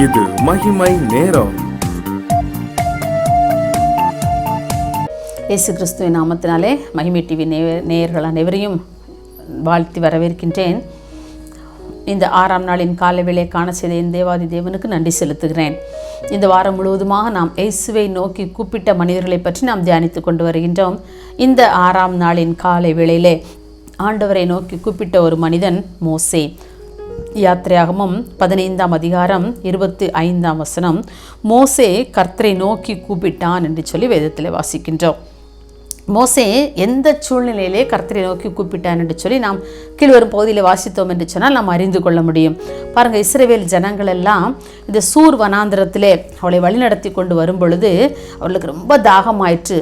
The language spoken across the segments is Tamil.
இது மகிமை நேரம். இயேசு கிறிஸ்துவின் நாமத்தினாலே மகிமை டிவி நேயர்கள் அனைவரையும் வாழ்த்தி வரவேற்கின்றேன். இந்த 6ஆம் நாளின் காலை வேளை காண செய்த என் தேவாதி தேவனுக்கு நன்றி செலுத்துகிறேன். இந்த வாரம் முழுவதுமாக நாம் இயேசுவை நோக்கி கூப்பிட்ட மனிதர்களை பற்றி நாம் தியானித்து கொண்டு வருகின்றோம். இந்த 6ஆம் நாளின் காலை வேளையிலே ஆண்டவரை நோக்கி கூப்பிட்ட ஒரு மனிதன் மோசே. யாத்திரையாகமம் 15ஆம் அதிகாரம் 25ஆம் வசனம், மோசே கர்த்தரை நோக்கி கூப்பிட்டான் என்று சொல்லி வேதத்தில் வாசிக்கின்றோம். மோசே எந்த சூழ்நிலையிலே கர்த்தரை நோக்கி கூப்பிட்டான் என்று சொல்லி நாம் கீழ்வரும் பகுதியில் வாசித்தோம் என்று சொன்னால் நாம் அறிந்து கொள்ள முடியும். பாருங்கள், இஸ்ரவேல் ஜனங்கள் எல்லாம் இந்த சூர் வனாந்திரத்திலே அவளை வழிநடத்தி கொண்டு வரும் பொழுது அவளுக்கு ரொம்ப தாகமாயிற்று.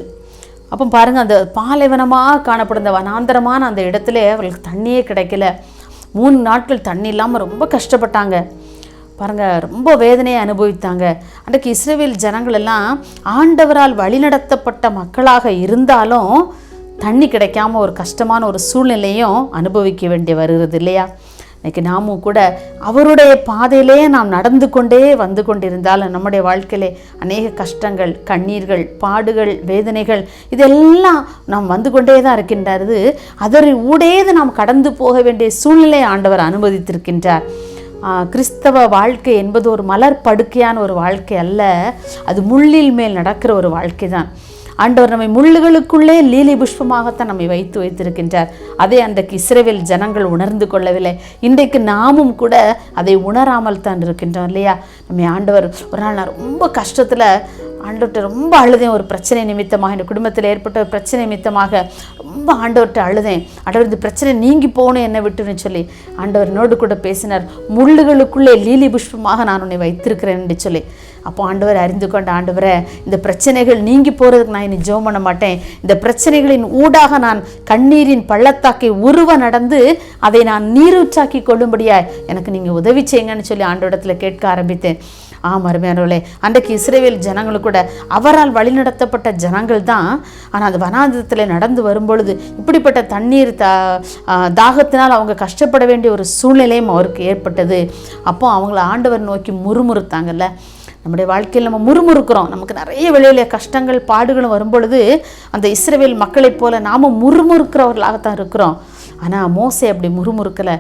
அப்போ பாருங்கள், அந்த பாலைவனமாக காணப்படும் அந்த வனாந்திரமான அந்த இடத்துல அவளுக்கு தண்ணியே கிடைக்கல. 3 நாட்கள் தண்ணி இல்லாமல் ரொம்ப கஷ்டப்பட்டாங்க. பாருங்கள், ரொம்ப வேதனையை அனுபவித்தாங்க. அன்றைக்கு இஸ்ரவேல் ஜனங்கள் எல்லாம் ஆண்டவரால் வழிநடத்தப்பட்ட மக்களாக இருந்தாலும் தண்ணி கிடைக்காம ஒரு கஷ்டமான ஒரு சூழ்நிலையும் அனுபவிக்க வேண்டி வருகிறது இல்லையா? இன்றைக்கி நாமும் கூட அவருடைய பாதையிலே நாம் நடந்து கொண்டே வந்து கொண்டிருந்தாலும் நம்முடைய வாழ்க்கையிலே அநேக கஷ்டங்கள், கண்ணீர்கள், பாடுகள், வேதனைகள் இதெல்லாம் நாம் வந்து கொண்டே தான் இருக்கின்றது. அதற்கு ஊடேது நாம் கடந்து போக வேண்டிய சூழ்நிலை ஆண்டவர் அனுமதித்திருக்கின்றார். கிறிஸ்தவ வாழ்க்கை என்பது ஒரு மலர் படுக்கையான ஒரு வாழ்க்கை அல்ல, அது முள்ளில் மேல் நடக்கிற ஒரு வாழ்க்கை தான். ஆண்டவர் நம்மை முள்ளுகளுக்குள்ளே லீலி புஷ்பமாகத்தான் நம்மை வைத்திருக்கின்றார். அதை அன்றைக்கு இஸ்ரவேல் ஜனங்கள் உணர்ந்து கொள்ளவில்லை. இன்றைக்கு நாமும் கூட அதை உணராமல் தான் இருக்கின்றோம் இல்லையா? நம்ம ஆண்டவர் ஒரு நாள் நான் ரொம்ப கஷ்டத்தில் ஆண்டவர்கிட்ட ரொம்ப அழுதேன். ஒரு பிரச்சனை நிமித்தமாக, என் குடும்பத்தில் ஏற்பட்ட ஒரு பிரச்சனை நிமித்தமாக ரொம்ப ஆண்டவர்கிட்ட அழுதேன். ஆண்டவர் இந்த பிரச்சனை நீங்கி போகணும் என்னை விட்டுன்னு சொல்லி ஆண்டவர் என்னோடு கூட பேசினார். முள்ளுகளுக்குள்ளே லீலி புஷ்பமாக நான் உன்னை வைத்திருக்கிறேன் என்று சொல்லி. அப்போ ஆண்டவர் அறிந்து கொண்ட, ஆண்டவரை இந்த பிரச்சனைகள் நீங்கி போகிறதுக்கு நான் இனி ஜெபம் பண்ண மாட்டேன். இந்த பிரச்சனைகளின் ஊடாக நான் கண்ணீரின் பள்ளத்தாக்கை உருவ நடந்து அதை நான் நீரூற்றாக்கி கொள்ளும்படியாய் எனக்கு நீங்கள் உதவி செய்யுங்கன்னு சொல்லி ஆண்டவரிடத்தில் கேட்க ஆரம்பித்தேன். அருமையானவர்களே, அன்றைக்கு இஸ்ரவேல் ஜனங்கள் கூட அவரால் வழிநடத்தப்பட்ட ஜனங்கள் தான். ஆனால் அந்த வனாந்திரத்தில் நடந்து வரும்பொழுது இப்படிப்பட்ட தண்ணீர் தாகத்தினால் அவங்க கஷ்டப்பட வேண்டிய ஒரு சூழ்நிலையும் அவருக்கு ஏற்பட்டது. அப்போ அவங்கள ஆண்டவர் நோக்கி முறுமுறுத்தாங்கல்ல. நம்முடைய வாழ்க்கையில் நம்ம முறுமுறுக்கிறோம். நமக்கு நிறைய வெளியில் கஷ்டங்கள், பாடுகளும் வரும்பொழுது அந்த இஸ்ரவேல் மக்களைப் போல நாம் முறுமுறுக்கிறவர்களாகத்தான் இருக்கிறோம். ஆனால் மோசே அப்படி முறுமுறுக்கலை.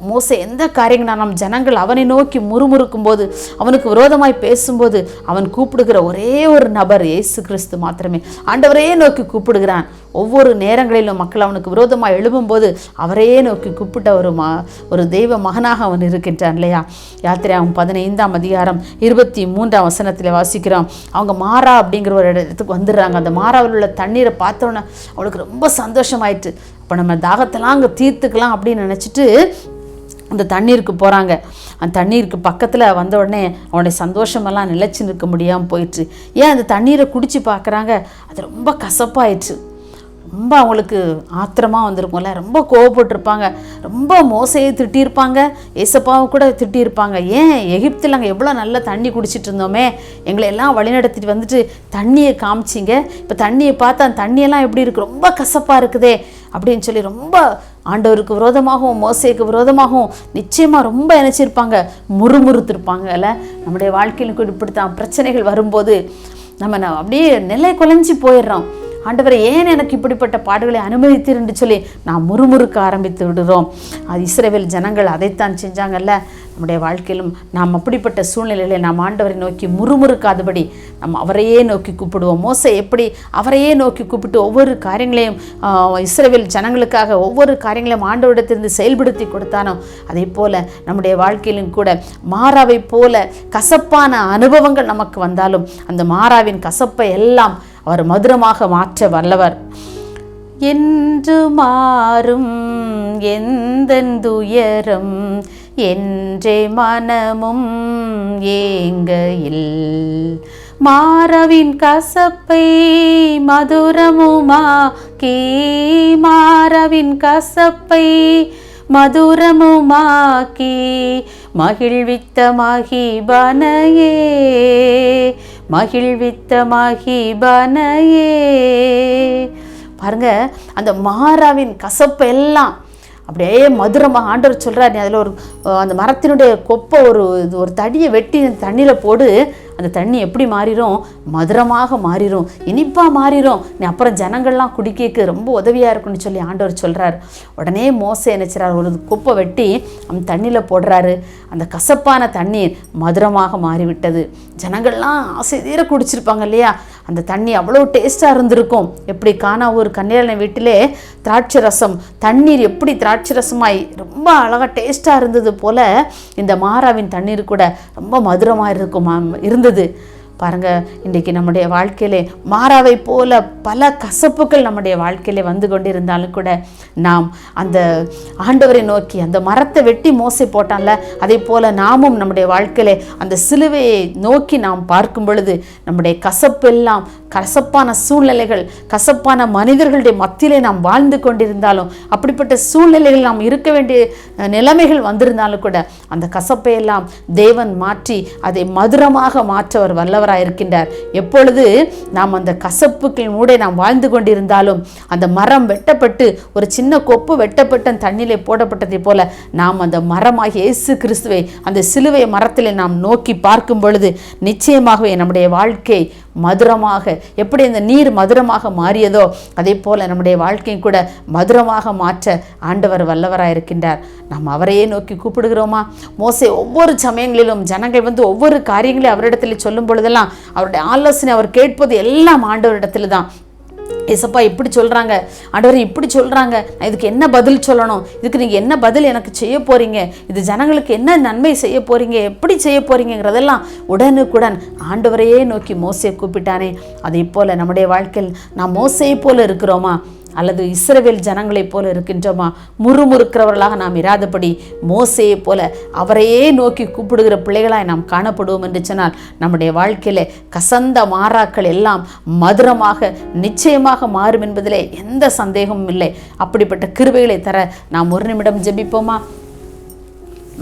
மோசே எந்த காரியங்கள் நம் ஜனங்கள் அவனை நோக்கி முறுமுறுக்கும் போது, அவனுக்கு விரோதமாய் பேசும்போது அவன் கூப்பிடுகிற ஒரே ஒரு நபர் இயேசு கிறிஸ்து மாத்திரமே. ஆண்டவரே நோக்கி கூப்பிடுகிறான். ஒவ்வொரு நேரங்களிலும் மக்கள் அவனுக்கு விரோதமாக எழும்பும்போது அவரையே நோக்கி கூப்பிட்ட ஒரு தெய்வ மகனாக அவன் இருக்கின்றான் இல்லையா? யாத்திரையாகமம் 15ஆம் அதிகாரம் 23ஆம் வசனத்தில் வாசிக்கிறோம். அவங்க மாறா அப்படிங்கிற ஒரு இடத்துக்கு வந்துடுறாங்க. அந்த மாறாவில் உள்ள தண்ணீரை பார்த்தோன்னே அவளுக்கு ரொம்ப சந்தோஷமாயிட்டு, இப்போ நம்ம தாகத்தெல்லாம் அங்கே தீர்த்துக்கலாம் அப்படின்னு நினச்சிட்டு அந்த தண்ணீருக்கு போகிறாங்க. அந்த தண்ணீருக்கு பக்கத்தில் வந்த உடனே அவனுடைய சந்தோஷமெல்லாம் நிலைச்சி நிற்க முடியாமல் போயிடுச்சு. ஏன் அந்த தண்ணீரை குடித்து பார்க்குறாங்க, அது ரொம்ப கசப்பாயிடுச்சு. ரொம்ப அவங்களுக்கு ஆத்திரமாக வந்திருக்கும்ல, ரொம்ப கோவப்பட்டிருப்பாங்க, ரொம்ப மோசையை திட்டியிருப்பாங்க, ஏசப்பாவை கூட திட்டியிருப்பாங்க. ஏன் எகிப்தில் அங்கே எவ்வளோ நல்ல தண்ணி குடிச்சிட்டு இருந்தோமே, எங்களை எல்லாம் வழிநடத்திட்டு வந்துட்டு தண்ணியை காமிச்சிங்க, இப்போ தண்ணியை பார்த்து அந்த தண்ணியெல்லாம் எப்படி இருக்குது, ரொம்ப கசப்பாக இருக்குதே அப்படின்னு சொல்லி ரொம்ப ஆண்டவருக்கு விரோதமாகவும் மோசேக்கு விரோதமாகவும் நிச்சயமாக ரொம்ப நினச்சிருப்பாங்க, முறுமுறுத்திருப்பாங்கல்ல. நம்முடைய வாழ்க்கையில் கூட இப்படித்தான் பிரச்சனைகள் வரும்போது நம்ம அப்படியே நிலை குலைஞ்சி போயிடுறோம். ஆண்டவரை ஏன் எனக்கு இப்படிப்பட்ட பாடுகளை அனுமதித்தீர்ன்னு சொல்லி நாம் முறுமுறுக்க ஆரம்பித்து விடுறோம். அது இஸ்ரவேல் ஜனங்கள் அதைத்தான் செஞ்சாங்கல்ல. நம்முடைய வாழ்க்கையிலும் நாம் அப்படிப்பட்ட சூழ்நிலையில் நாம் ஆண்டவரை நோக்கி முறுமுறுக்காதபடி நம்ம அவரையே நோக்கி கூப்பிடுவோம். மோசே எப்படி அவரையே நோக்கி கூப்பிட்டு ஒவ்வொரு காரியங்களையும் இஸ்ரவேல் ஜனங்களுக்காக ஒவ்வொரு காரியங்களையும் ஆண்டவரிடத்திலிருந்து செயல்படுத்தி கொடுத்தானோ, அதே போல் நம்முடைய வாழ்க்கையிலும் கூட மாறாவை போல கசப்பான அனுபவங்கள் நமக்கு வந்தாலும் அந்த மாறாவின் கசப்பை எல்லாம் அவர் மதுரமாக மாற்ற வல்லவர். என்று மாறும் எந்தன் துயரம் என்றே மனமும் ஏங்கையில் மாறாவின் கசப்பை மதுரமுமாக்கி, மாறாவின் கசப்பை மதுரமுமாக்கி மகிழ்வித்த மகிபனையே, மகிழ்வித்த மகிபனையே. பாருங்க, அந்த மாறாவின் கசப்பு எல்லாம் அப்படியே மதுரமாக ஆண்டவர் சொல்கிறார், நீ அதில் ஒரு அந்த மரத்தினுடைய கொப்பை ஒரு தடியை வெட்டி தண்ணியில் போடு, அந்த தண்ணி எப்படி மாறிடும்? மதுரமாக மாறிடும், இனிப்பாக மாறிடும், நீ அப்புறம் ஜனங்கள்லாம் குடிக்க ரொம்ப உதவியாக இருக்குன்னு சொல்லி ஆண்டவர் சொல்கிறார். உடனே மோசே நினைச்சார், ஒரு குப்பை வெட்டி அந்த தண்ணியில் போடுறாரு. அந்த கசப்பான தண்ணீர் மதுரமாக மாறிவிட்டது. ஜனங்கள்லாம் ஆசை தீர குடிச்சிருப்பாங்க இல்லையா? அந்த தண்ணி அவ்வளோ டேஸ்ட்டாக இருந்திருக்கும். எப்படி காணா ஒரு கன்னியாள வீட்டிலே திராட்சை ரசம், தண்ணீர் எப்படி திராட்சை ரசமாய் ரொம்ப அழகாக டேஸ்ட்டாக இருந்தது போல் இந்த மாறாவின் தண்ணீர் கூட ரொம்ப மதுரமாக இருந்தது. பாருங்கள், இன்றைக்கி நம்முடைய வாழ்க்கையிலே மாறாவை போல பல கசப்புகள் நம்முடைய வாழ்க்கையிலே வந்து கொண்டிருந்தாலும் கூட நாம் அந்த ஆண்டவரை நோக்கி, அந்த மரத்தை வெட்டி மோசை போட்டான்ல, அதே போல் நாமும் நம்முடைய வாழ்க்கையிலே அந்த சிலுவையை நோக்கி நாம் பார்க்கும் பொழுது நம்முடைய கசப்பெல்லாம், கசப்பான சூழ்நிலைகள், கசப்பான மனிதர்களுடைய மத்தியிலே நாம் வாழ்ந்து கொண்டிருந்தாலும், அப்படிப்பட்ட சூழ்நிலைகள் நாம் இருக்க வேண்டிய நிலைமைகள் வந்திருந்தாலும் கூட அந்த கசப்பையெல்லாம் தேவன் மாற்றி அதை மதுரமாக மாற்றவர் வல்லவர் இருக்கின்றார். எப்பொழுது நாம் அந்த கசப்புக்கள் மூட நாம் வாழ்ந்து கொண்டிருந்தாலும், அந்த மரம் வெட்டப்பட்டு ஒரு சின்ன கொப்பு வெட்டப்பட்ட தண்ணிலே போடப்பட்டதை போல நாம் அந்த மரமாகிய இயேசு கிறிஸ்துவை, அந்த சிலுவை மரத்திலே நாம் நோக்கி பார்க்கும் பொழுது நிச்சயமாகவே நம்முடைய வாழ்க்கை மதுரமாக, எப்படி அந்த நீர் மதுரமாக மாறியதோ அதே போல நம்முடைய வாழ்க்கையும் கூட மதுரமாக மாற்ற ஆண்டவர் வல்லவராக இருக்கின்றார். நாம் அவரையே நோக்கி கூப்பிடுகிறோமா? மோசே ஒவ்வொரு சமயங்களிலும் ஜனங்கள் ஒவ்வொரு காரியங்களையும் அவரிடத்தில் சொல்லும் பொழுதெல்லாம் அவருடைய ஆலோசனை அவர் கேட்பது எல்லாம் ஆண்டவரிடத்தில் தான். ஏசப்பா இப்படி சொல்கிறாங்க, ஆண்டவர் இப்படி சொல்கிறாங்க, நான் இதுக்கு என்ன பதில் சொல்லணும், இதுக்கு நீங்கள் என்ன பதில் எனக்கு செய்ய போகிறீங்க, இது ஜனங்களுக்கு என்ன நன்மை செய்ய போகிறீங்க, எப்படி செய்ய போகிறீங்கிறதெல்லாம் உடனுக்குடன் ஆண்டவரையே நோக்கி மோசே கூப்பிட்டானே. அதே போல் நம்முடைய வாழ்க்கையில் நாம் மோசையை போல இருக்கிறோமா? அல்லது இஸ்ரவேல் ஜனங்களைப் போல இருக்கின்றோமா? முறுமுறுக்கிறவர்களாக நாம் இராதபடி மோசையை போல அவரையே நோக்கி கூப்பிடுகிற பிள்ளைகளாய் நாம் காணப்படுவோம் என்று சொன்னால் நம்முடைய வாழ்க்கையிலே கசந்த மாறாக்கள் எல்லாம் மதுரமாக நிச்சயமாக மாறும் என்பதிலே எந்த சந்தேகமும் இல்லை. அப்படிப்பட்ட கிருபைகளை தர நாம் ஒரு நிமிடம் ஜெபிப்போமா?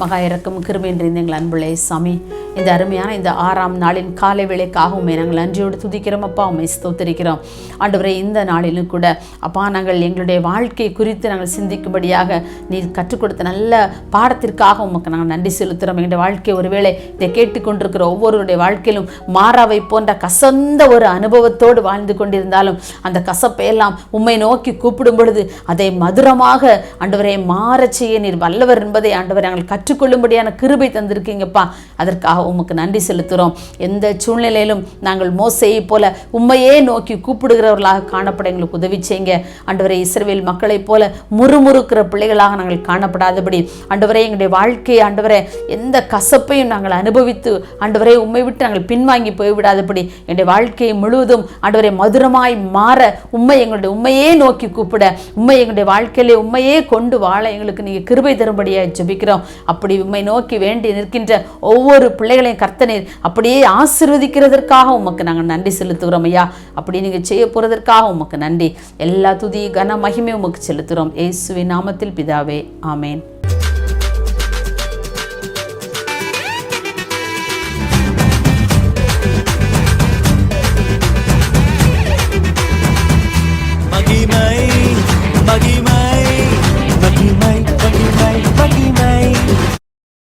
மகா இறக்கம் கிருபை நிறைந்த எங்கள் அன்புள்ளே சாமி, இந்த அருமையான இந்த 6ஆம் நாளின் காலை வேளைக்காகவும் நாங்கள் நன்றியோடு துதிக்கிறோம் அப்பா, உம்மை ஸ்தோத்திரிக்கிறோம். ஆண்டவரே, இந்த நாளிலும் கூட அப்பா நாங்கள் எங்களுடைய வாழ்க்கை குறித்து நாங்கள் சிந்திக்கும்படியாக நீர் கற்றுக் கொடுத்த நல்ல பாடத்திற்காக உமக்கு நாங்கள் நன்றி செலுத்துகிறோம். எங்களுடைய வாழ்க்கை ஒருவேளை இதை கேட்டுக்கொண்டிருக்கிற ஒவ்வொருவருடைய வாழ்க்கையிலும் மாறாவை போன்ற கசந்த ஒரு அனுபவத்தோடு வாழ்ந்து கொண்டிருந்தாலும் அந்த கசப்பையெல்லாம் உம்மை நோக்கி கூப்பிடும் பொழுது அதை மதுரமாக ஆண்டவரை மாறச் செய்ய நீர் வல்லவர் என்பதை ஆண்டவரை நாங்கள் கற்றுக்கொள்ளும்படியான கிருபை தந்திருக்கீங்கப்பா. அதற்காக உமக்கு நன்றி செலுத்துகிறோம். எந்த சூழ்நிலையிலும் நாங்கள் மோசையை போல உம்மையே நோக்கி கூப்பிடுகிறவர்களாக காணப்பட எங்களுக்கு உதவி செய்யுங்க ஆண்டவரே. இஸ்ரவேல் மக்களைப் போல முறுமுறுக்கிற பிள்ளைகளாக நாங்கள் காணப்படாதபடி ஆண்டவரே, எங்களுடைய வாழ்க்கையை ஆண்டவரே எந்த கசப்பையும் நாங்கள் அனுபவித்து ஆண்டவரே உம்மை விட்டு நாங்கள் பின்வாங்கி போய்விடாதபடி எங்களுடைய வாழ்க்கையை முழுவதும் ஆண்டவரே மதுரமாய் மாற உம்மையே நோக்கி கூப்பிட, எங்களுடைய வாழ்க்கையிலே உம்மையே கொண்டு வாழ எங்களுக்கு நீங்கள் கிருபை தரும்படியாக ஜெபிக்கிறோம். அப்படி உம்மை நோக்கி வேண்டி நிற்கின்ற ஒவ்வொரு பிள்ளைகளையும் கர்த்தனீர் அப்படியே ஆசீர்வதிக்கிறதற்காக உமக்கு நாங்கள் நன்றி செலுத்துகிறோம் ஐயா. அப்படி நீங்கள் செய்ய போகிறதற்காக உமக்கு நன்றி. எல்லா துதி கன மகிமை உமக்கு செலுத்துகிறோம். இயேசுவின் நாமத்தில் பிதாவே, ஆமேன்.